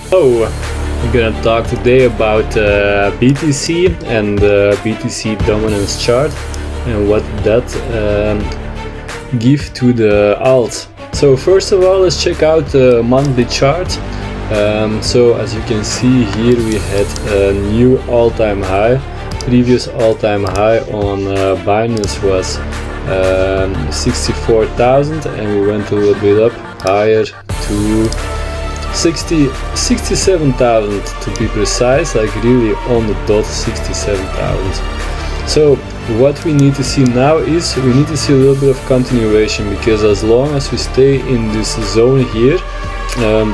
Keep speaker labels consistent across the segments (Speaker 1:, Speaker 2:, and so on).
Speaker 1: So, we're gonna talk today about BTC and BTC dominance chart and what that give to the alt. So first of all, let's check out the monthly chart. So as you can see here, we had a new all-time high. Previous all-time high on Binance was 64,000, and we went a little bit up higher to 67,000 to be precise, like really on the dot 67,000. So what we need to see now is we need to see a little bit of continuation, because as long as we stay in this zone here,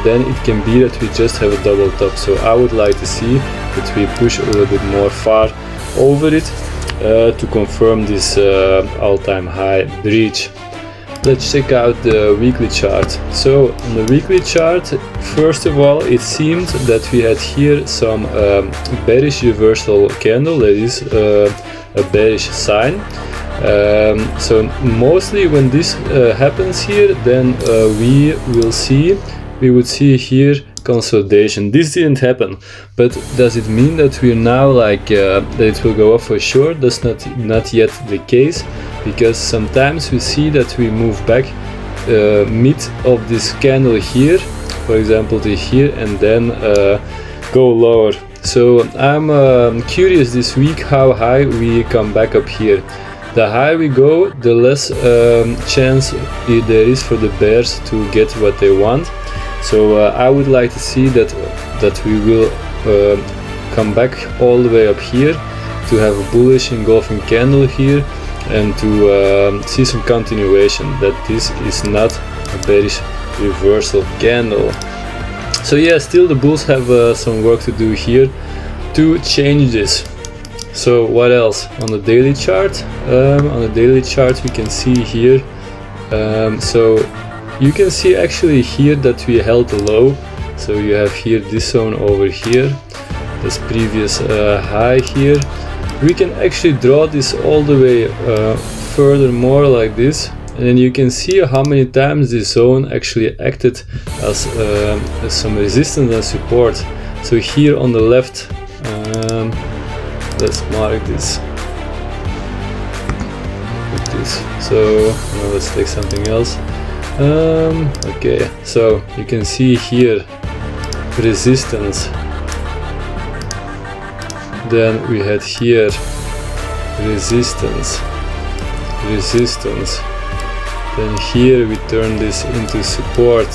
Speaker 1: then it can be that we just have a double top. So I would like to see that we push a little bit more far over it to confirm this all-time high breach. Let's check out the weekly chart. So on the weekly chart, first of all, it seemed that we had here some bearish reversal candle, that is a bearish sign. So mostly when this happens here, then we would see here consolidation. This didn't happen, but does it mean that we're now like that it will go up for sure? That's not yet the case, because sometimes we see that we move back mid of this candle here, for example to here, and then go lower. So I'm curious this week how high we come back up here. The higher we go, the less chance there is for the bears to get what they want. So I would like to see that we will come back all the way up here to have a bullish engulfing candle here, and to see some continuation, that this is not a bearish reversal candle. So yeah, still the bulls have some work to do here to change this. So what else on the daily chart? On the daily chart we can see here, so you can see actually here that we held the low. So you have here this zone over here, this previous high here. We can actually draw this all the way furthermore like this, and then you can see how many times this zone actually acted as some resistance and support. So here on the left, let's mark this with this. So now let's take something else. Okay, so you can see here resistance, then we had here resistance, then here we turned this into support,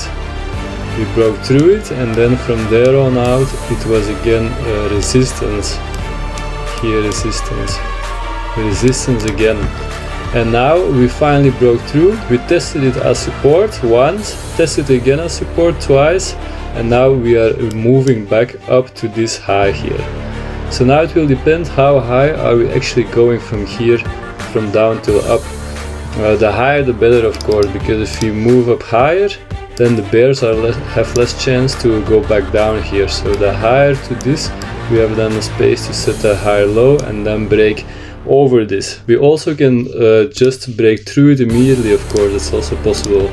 Speaker 1: we broke through it, and then from there on out it was again resistance, here resistance again. And now we finally broke through. We tested it as support once, tested it again as support twice, and now we are moving back up to this high here. So now it will depend how high are we actually going from here, from down till up. The higher the better, of course, because if we move up higher, then the bears have less chance to go back down here. So the higher to this, we have then the space to set a higher low and then break over this. We also can just break through it immediately, of course, that's also possible.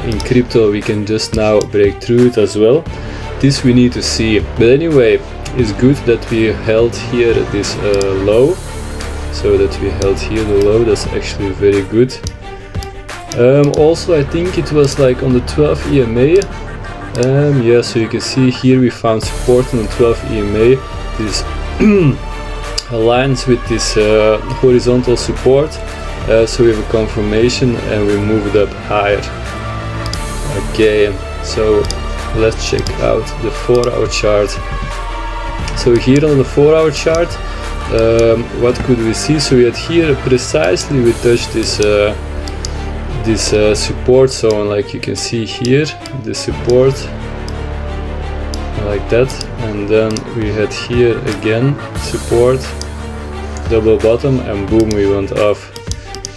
Speaker 1: In crypto we can just now break through it as well. This we need to see, but anyway, it's good that we held here this low, so that we held here the low. That's actually very good. Also I think it was like on the 12 EMA, yeah, so you can see here we found support on the 12 EMA. This aligns with this horizontal support, so we have a confirmation and we moved up higher. Okay, so let's check out the 4-hour chart. So here on the 4-hour chart, what could we see? So we had here precisely we touched this support zone, like you can see here, the support like that, and then we had here again support, double bottom, and boom, we went off.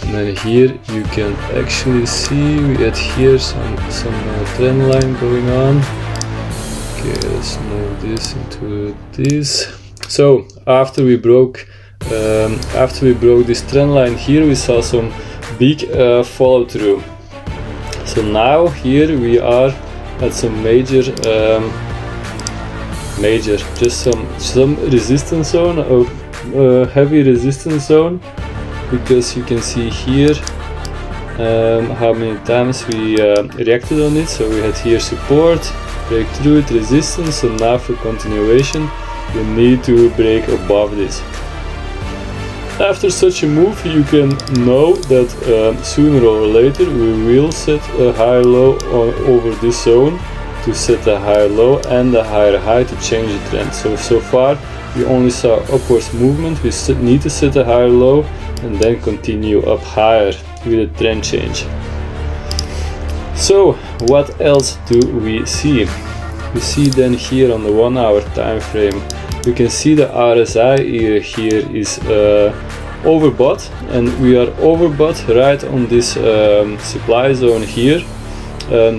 Speaker 1: And then here you can actually see we had here some trend line going on. Okay, let's move this into this. So after we broke this trend line here, we saw some big follow through. So now here we are at some major major, just some resistance zone, a heavy resistance zone, because you can see here how many times we reacted on it. So we had here support, break through it, resistance, so now for continuation we need to break above this. After such a move, you can know that sooner or later we will set a higher low over this zone to set a higher low and a higher high to change the trend. So far we only saw upwards movement. We need to set a higher low and then continue up higher with a trend change. So what else do we see? We see then here on the 1 hour time frame, we can see the RSI here is overbought, and we are overbought right on this supply zone here.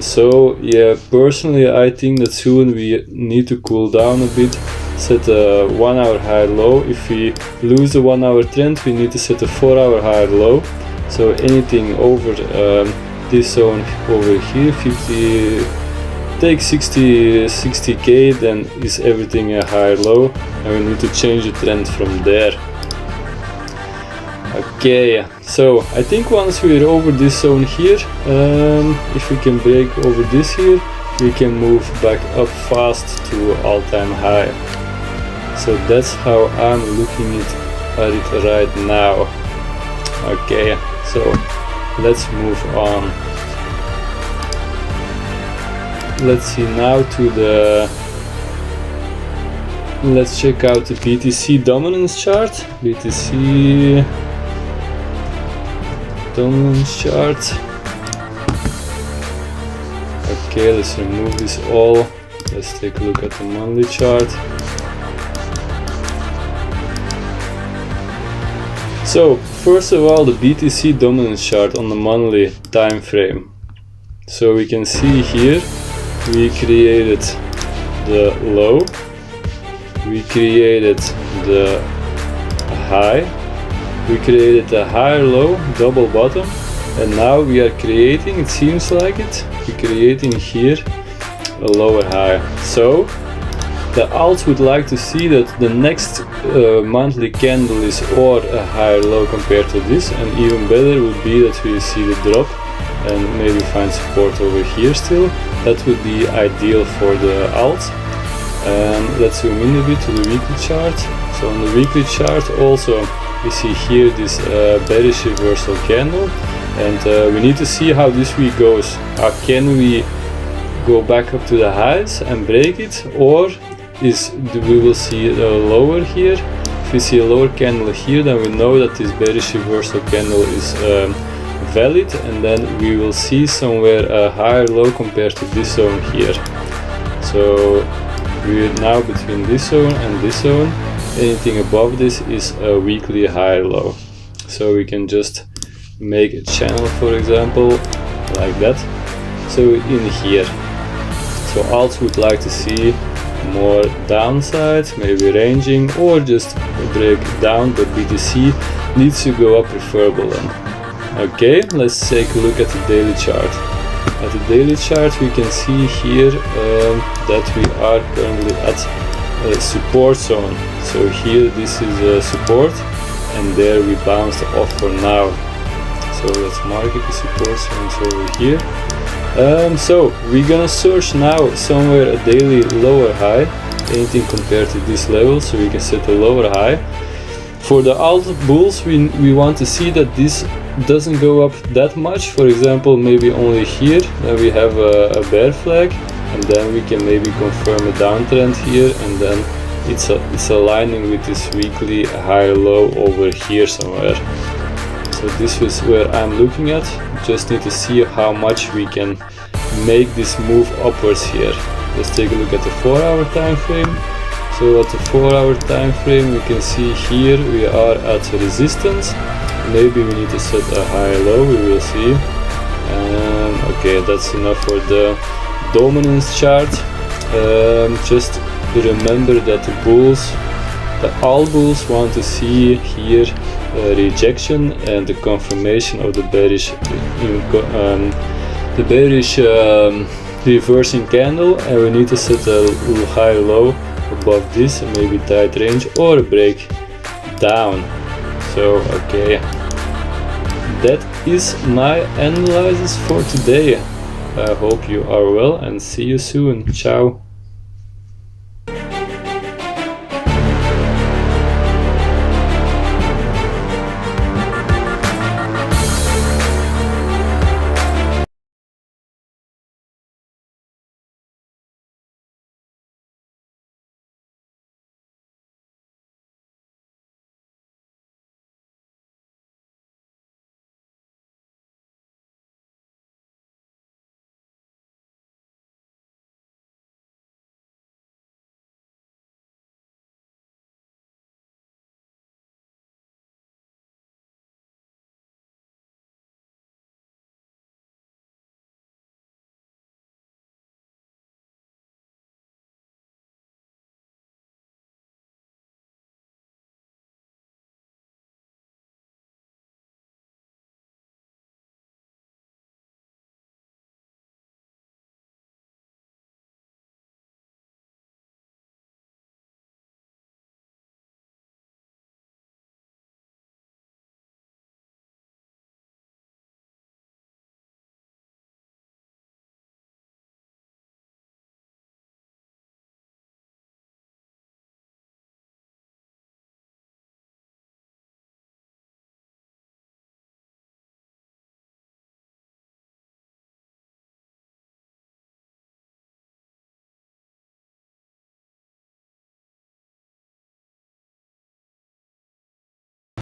Speaker 1: So yeah, personally I think that soon we need to cool down a bit, set a 1 hour high low. If we lose the 1 hour trend, we need to set a 4 hour higher low. So anything over this zone over here, 50, take 60k, then is everything a higher low, and we need to change the trend from there. Okay, so I think once we're over this zone here, if we can break over this here, we can move back up fast to all-time high. So that's how I'm looking at it right now. Okay, so let's move on. Let's see now to the, let's check out the BTC dominance chart. BTC dominance chart. Okay, let's remove this all. Let's take a look at the monthly chart. So first of all, the BTC dominance chart on the monthly time frame. So we can see here we created the low, we created the high, we created a higher low, double bottom, and now we are creating, it seems like it, we're creating here a lower high. So the alts would like to see that the next monthly candle is or a higher low compared to this, and even better would be that we see the drop and maybe find support over here still. That would be ideal for the alts. Let's zoom in a bit to the weekly chart. So on the weekly chart also we see here this bearish reversal candle, and we need to see how this week goes. How can we go back up to the highs and break it, or we will see a lower here. If we see a lower candle here, then we know that this bearish reversal candle is valid, and then we will see somewhere a higher low compared to this zone here. So we're now between this zone and this zone. Anything above this is a weekly higher low. So we can just make a channel, for example, like that. So in here, so alts would like to see more downside, maybe ranging, or just break down, but BTC needs to go up preferable then. Okay, let's take a look at the daily chart. At the daily chart we can see here that we are currently at a support zone. So here this is a support, and there we bounced off for now. So let's mark it, the support zone is over here. So we're gonna search now somewhere a daily lower high, anything compared to this level, so we can set a lower high. For the alt bulls, we want to see that this doesn't go up that much. For example, maybe only here, then we have a bear flag, and then we can maybe confirm a downtrend here, and then it's aligning with this weekly higher low over here somewhere. So this is where I'm looking at. Just need to see how much we can make this move upwards here. Let's take a look at the 4-hour time frame. So at the 4-hour time frame we can see here we are at resistance. Maybe we need to set a higher low, we will see. Okay, that's enough for the dominance chart. Just remember that the all bulls want to see here rejection and the confirmation of the bearish reversing candle, and we need to set a higher low above this, maybe tight range or break down. So okay, that is my analysis for today. I hope you are well and see you soon. Ciao.